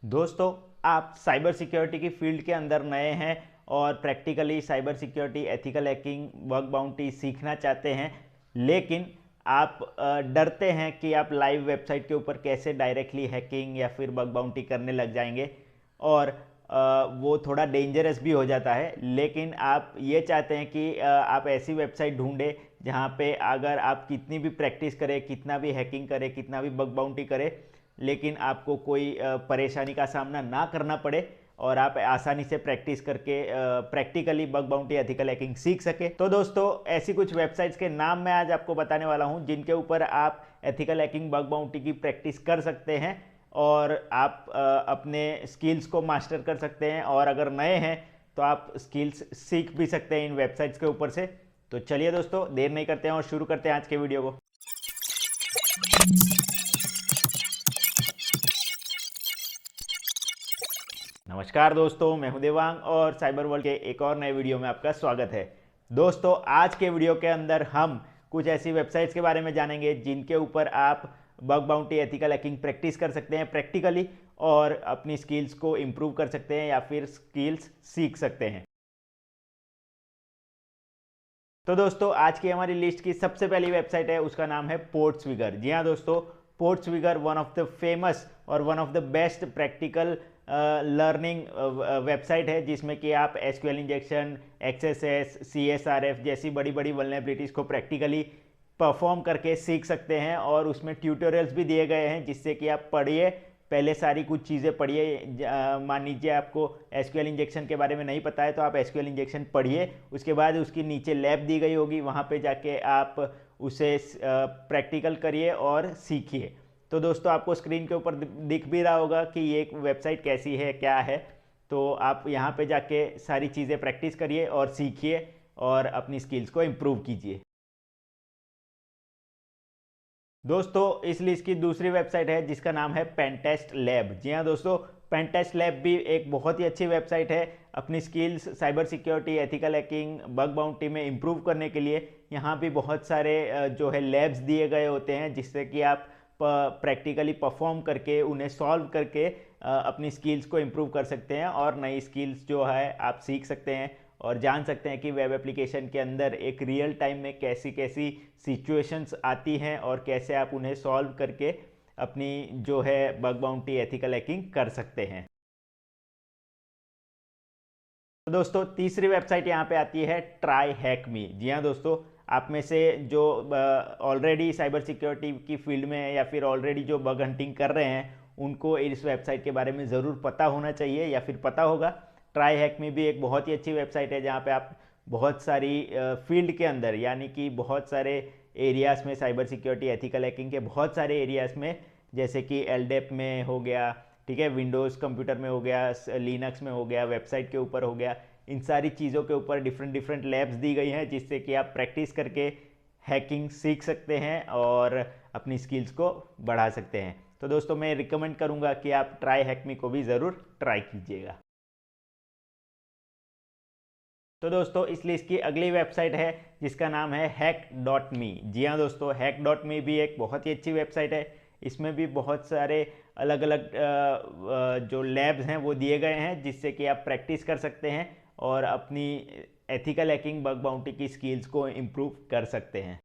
दोस्तों, आप cyber security की फील्ड के अंदर नए हैं और practically cyber security, ethical hacking, bug bounty सीखना चाहते हैं, लेकिन आप डरते हैं कि आप लाइव वेबसाइट के ऊपर कैसे डायरेक्टली हैकिंग या फिर बग बाउंटी करने लग जाएंगे और वो थोड़ा डेंजरस भी हो जाता है। लेकिन आप ये चाहते हैं कि आप ऐसी वेबसाइट ढूंढें जहाँ पे अगर आप कितनी भी प्रैक्टिस करें, कितना भी हैकिंग करें, कितना भी बग बाउंटी करें, लेकिन आपको कोई परेशानी का सामना ना करना पड़े और आप आसानी से प्रैक्टिस करके practically bug bounty, ethical hacking सीख सके। तो दोस्तों, ऐसी कुछ वेबसाइट्स के नाम मैं आज आपको बताने वाला हूं जिनके ऊपर आप एथिकल हैकिंग, बग बाउंटी की प्रैक्टिस कर सकते हैं और आप अपने स्किल्स को मास्टर कर सकते हैं। और अगर नए हैं तो आप स्किल्स सीख भी सकते हैं इन वेबसाइट्स के ऊपर से। तो चलिए दोस्तों, देर नहीं करते हैं और शुरू करते हैं आज के वीडियो को। नमस्कार दोस्तों, मैं हूं देवांग और साइबर वर्ल्ड के एक और नए वीडियो में आपका स्वागत है। दोस्तों, आज के वीडियो के अंदर हम कुछ ऐसी वेबसाइट्स के बारे में जानेंगे जिनके ऊपर आप bug bounty, ethical hacking practice कर सकते हैं प्रैक्टिकली और अपनी स्किल्स को इम्प्रूव कर सकते हैं या फिर स्किल्स सीख सकते हैं। तो दोस्तों, आज की हमारी लिस्ट की सबसे पहली वेबसाइट है, उसका नाम है पोर्ट्सविगर। जी हाँ दोस्तों, पोर्ट्सविगर वन ऑफ द फेमस और one of the best practical learning website है, जिसमें कि आप एसक्यूएल इंजेक्शन, एक्सएसएस, सीएसआरएफ जैसी बड़ी बड़ी वल्नरेबिलिटीज़ को प्रैक्टिकली परफॉर्म करके सीख सकते हैं। और उसमें ट्यूटोरियल्स भी दिए गए हैं जिससे कि आप पढ़िए, पहले सारी कुछ चीज़ें पढ़िए। मान लीजिए आपको एसक्यूएल इंजेक्शन के बारे में नहीं पता है तो आप एसक्यूएल इंजेक्शन पढ़िए, उसके बाद उसकी नीचे लैब दी गई होगी, वहाँ पे जाके आप उसे प्रैक्टिकल करिए और सीखिए। तो दोस्तों, आपको स्क्रीन के ऊपर दिख भी रहा होगा कि ये एक वेबसाइट कैसी है, क्या है। तो आप यहाँ पे जाके सारी चीज़ें प्रैक्टिस करिए और सीखिए और अपनी स्किल्स को इम्प्रूव कीजिए। दोस्तों, इस लिस्ट की दूसरी वेबसाइट है जिसका नाम है पेनटेस्ट लैब। जी हाँ दोस्तों, पेनटेस्ट लैब भी एक बहुत ही अच्छी वेबसाइट है अपनी skills cyber security, ethical hacking, bug bounty में इम्प्रूव करने के लिए। यहाँ भी बहुत सारे जो है लैब्स दिए गए होते हैं जिससे कि आप प्रैक्टिकली परफॉर्म करके, उन्हें सॉल्व करके अपनी स्किल्स को इम्प्रूव कर सकते हैं और नई स्किल्स जो है आप सीख सकते हैं और जान सकते हैं कि वेब एप्लीकेशन के अंदर एक रियल टाइम में कैसी कैसी सिचुएशंस आती हैं और कैसे आप उन्हें सॉल्व करके अपनी जो है बग बाउंटी, एथिकल हैकिंग कर सकते हैं। तो दोस्तों, तीसरी वेबसाइट यहाँ पे आती है ट्राई हैक मी। जी हाँ दोस्तों, आप में से जो ऑलरेडी साइबर सिक्योरिटी की फील्ड में है या फिर ऑलरेडी जो बग हंटिंग कर रहे हैं, उनको इस वेबसाइट के बारे में ज़रूर पता होना चाहिए या फिर पता होगा। ट्राई हैक मी भी एक बहुत ही अच्छी वेबसाइट है जहाँ पे आप बहुत सारी फील्ड के अंदर, यानी कि बहुत सारे एरियाज़ में, साइबर सिक्योरिटी, एथिकल हैकिंग के बहुत सारे एरियाज़ में, जैसे कि एलडेप में हो गया, ठीक है, विंडोज़ कंप्यूटर में हो गया, लिनक्स में हो गया, वेबसाइट के ऊपर हो गया, इन सारी चीज़ों के ऊपर डिफरेंट डिफरेंट लैब्स दी गई हैं जिससे कि आप प्रैक्टिस करके हैकिंग सीख सकते हैं और अपनी स्किल्स को बढ़ा सकते हैं। तो दोस्तों, मैं रिकमेंड करूंगा कि आप ट्राई हैकमी को भी ज़रूर ट्राई कीजिएगा। तो दोस्तों, इस लिस्ट की अगली वेबसाइट है जिसका नाम है hack.me। जी हाँ दोस्तों, hack.me भी एक बहुत ही अच्छी वेबसाइट है। इसमें भी बहुत सारे अलग अलग जो लैब्स हैं वो दिए गए हैं जिससे कि आप प्रैक्टिस कर सकते हैं और अपनी एथिकल हैकिंग, बग बाउंटी की स्किल्स को इम्प्रूव कर सकते हैं।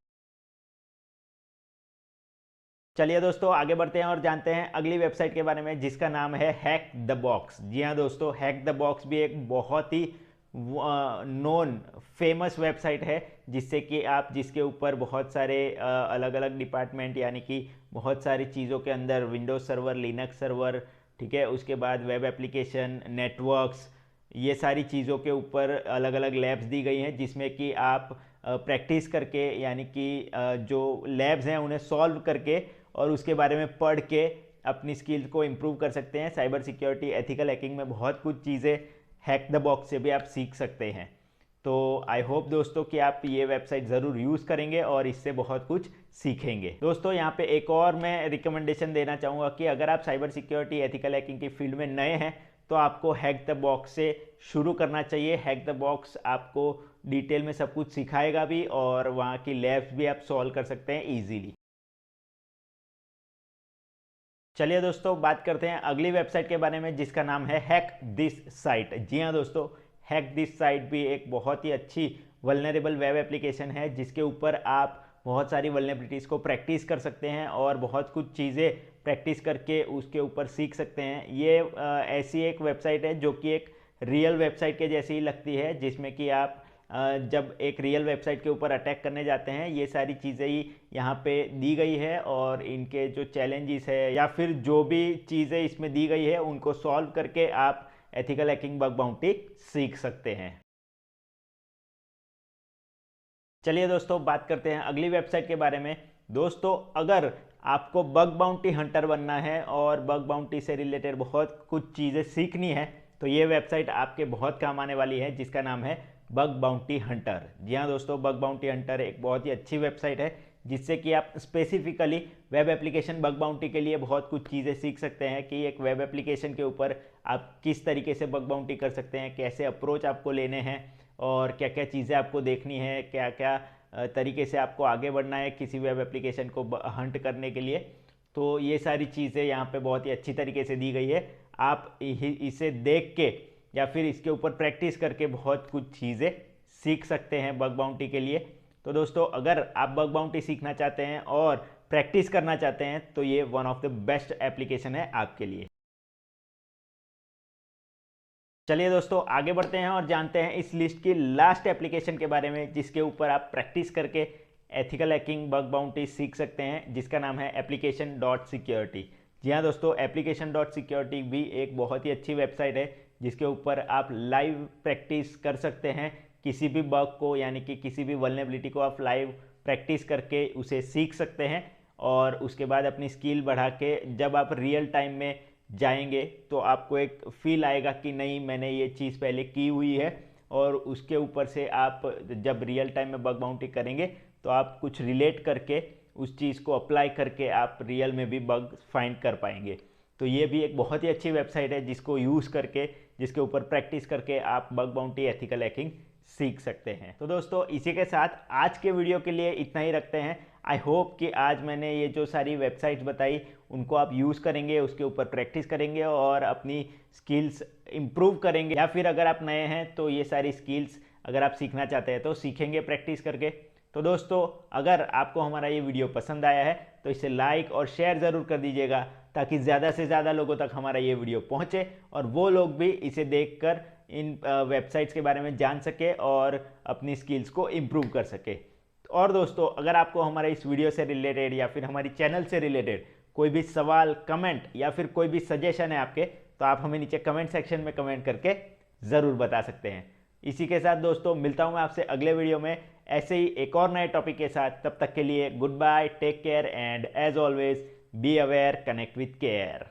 चलिए दोस्तों, आगे बढ़ते हैं और जानते हैं अगली वेबसाइट के बारे में जिसका नाम है हैक द बॉक्स। जी हाँ दोस्तों, हैक द बॉक्स भी एक बहुत ही नोन फेमस वेबसाइट है जिससे कि आप, जिसके ऊपर बहुत सारे अलग अलग डिपार्टमेंट, यानी कि बहुत सारी चीज़ों के अंदर विंडोज सर्वर, लिनक्स सर्वर, ठीक है, उसके बाद वेब एप्लीकेशन, नेटवर्क्स, ये सारी चीज़ों के ऊपर अलग अलग लैब्स दी गई हैं जिसमें कि आप प्रैक्टिस करके, यानी कि जो लैब्स हैं उन्हें सॉल्व करके और उसके बारे में पढ़ के अपनी स्किल्स को इम्प्रूव कर सकते हैं। साइबर सिक्योरिटी, एथिकल हैकिंग में बहुत कुछ चीज़ें हैक द बॉक्स से भी आप सीख सकते हैं। तो आई होप दोस्तों कि आप ये वेबसाइट ज़रूर यूज़ करेंगे और इससे बहुत कुछ सीखेंगे। दोस्तों, यहाँ पे एक और मैं रिकमेंडेशन देना चाहूँगा कि अगर आप साइबर सिक्योरिटी, एथिकल हैकिंग की फील्ड में नए हैं तो आपको हैक द बॉक्स से शुरू करना चाहिए। हैक द बॉक्स आपको डिटेल में सब कुछ सिखाएगा भी और वहाँ की लैब्स भी आप सॉल्व कर सकते हैं ईजीली। चलिए दोस्तों, बात करते हैं अगली वेबसाइट के बारे में जिसका नाम है हैक दिस साइट। जी हाँ दोस्तों, हैक दिस साइट भी एक बहुत ही अच्छी वल्नरेबल वेब एप्लीकेशन है जिसके ऊपर आप बहुत सारी वल्नरेबिलिटीज़ को प्रैक्टिस कर सकते हैं और बहुत कुछ चीज़ें प्रैक्टिस करके उसके ऊपर सीख सकते हैं। ये ऐसी एक वेबसाइट है जो कि एक रियल वेबसाइट के जैसी ही लगती है, जिसमें कि आप जब एक रियल वेबसाइट के ऊपर अटैक करने जाते हैं, ये सारी चीज़ें ही यहाँ पे दी गई है और इनके जो चैलेंजेस है या फिर जो भी चीज़ें इसमें दी गई है उनको सॉल्व करके आप एथिकल हैकिंग बग बाउंटी सीख सकते हैं। चलिए दोस्तों, बात करते हैं अगली वेबसाइट के बारे में। दोस्तों, अगर आपको बग बाउंटी हंटर बनना है और बग बाउंटी से रिलेटेड बहुत कुछ चीज़ें सीखनी है तो ये वेबसाइट आपके बहुत काम आने वाली है जिसका नाम है बग बाउंटी हंटर। जी हाँ दोस्तों, बग बाउंटी हंटर एक बहुत ही अच्छी वेबसाइट है जिससे कि आप specifically web application bug bounty के लिए बहुत कुछ चीज़ें सीख सकते हैं कि एक वेब एप्लीकेशन के ऊपर आप किस तरीके से बग बाउंटी कर सकते हैं, कैसे अप्रोच आपको लेने हैं और क्या क्या चीज़ें आपको देखनी है, क्या क्या तरीके से आपको आगे बढ़ना है किसी वेब एप्लीकेशन को हंट करने के लिए। तो ये सारी चीज़ें यहाँ पे बहुत ही अच्छी तरीके से दी गई है। आप इसे देख के या फिर इसके ऊपर प्रैक्टिस करके बहुत कुछ चीज़ें सीख सकते हैं बग बाउंटी के लिए। तो दोस्तों, अगर आप बग बाउंटी सीखना चाहते हैं और प्रैक्टिस करना चाहते हैं तो ये one of the best application है आपके लिए। चलिए दोस्तों, आगे बढ़ते हैं और जानते हैं इस लिस्ट की लास्ट एप्लीकेशन के बारे में जिसके ऊपर आप प्रैक्टिस करके एथिकल हैकिंग बग बाउंटी सीख सकते हैं, जिसका नाम है एप्लीकेशन डॉट सिक्योरिटी। जी हाँ दोस्तों, एप्लीकेशन डॉट सिक्योरिटी भी एक बहुत ही अच्छी वेबसाइट है जिसके ऊपर आप लाइव प्रैक्टिस कर सकते हैं किसी भी बग को, यानी कि किसी भी वल्नरेबिलिटी को आप लाइव प्रैक्टिस करके उसे सीख सकते हैं और उसके बाद अपनी स्किल बढ़ा के जब आप रियल टाइम में जाएंगे तो आपको एक फील आएगा कि नहीं, मैंने ये चीज़ पहले की हुई है। और उसके ऊपर से आप जब रियल टाइम में बग बाउंटी करेंगे तो आप कुछ रिलेट करके उस चीज़ को अप्लाई करके आप रियल में भी बग फाइंड कर पाएंगे। तो ये भी एक बहुत ही अच्छी वेबसाइट है जिसको यूज़ करके, जिसके ऊपर प्रैक्टिस करके आप बग बाउंटी एथिकल हैकिंग सीख सकते हैं। तो दोस्तों, इसी के साथ आज के वीडियो के लिए इतना ही रखते हैं। आई होप कि आज मैंने ये जो सारी वेबसाइट्स बताई उनको आप यूज़ करेंगे, उसके ऊपर प्रैक्टिस करेंगे और अपनी स्किल्स इम्प्रूव करेंगे, या फिर अगर आप नए हैं तो ये सारी स्किल्स अगर आप सीखना चाहते हैं तो सीखेंगे प्रैक्टिस करके। तो दोस्तों, अगर आपको हमारा ये वीडियो पसंद आया है तो इसे लाइक और शेयर ज़रूर कर दीजिएगा ताकि ज़्यादा से ज़्यादा लोगों तक हमारा ये वीडियो पहुँचे और वो लोग भी इसे देखकर इन वेबसाइट्स के बारे में जान सके और अपनी स्किल्स को इम्प्रूव कर सके। और दोस्तों, अगर आपको हमारे इस वीडियो से रिलेटेड या फिर हमारी चैनल से रिलेटेड कोई भी सवाल, कमेंट या फिर कोई भी सजेशन है आपके, तो आप हमें नीचे कमेंट सेक्शन में कमेंट करके ज़रूर बता सकते हैं। इसी के साथ दोस्तों, मिलता हूँ मैं आपसे अगले वीडियो में ऐसे ही एक और नए टॉपिक के साथ। तब तक के लिए goodbye, take care and as always be aware, connect with care.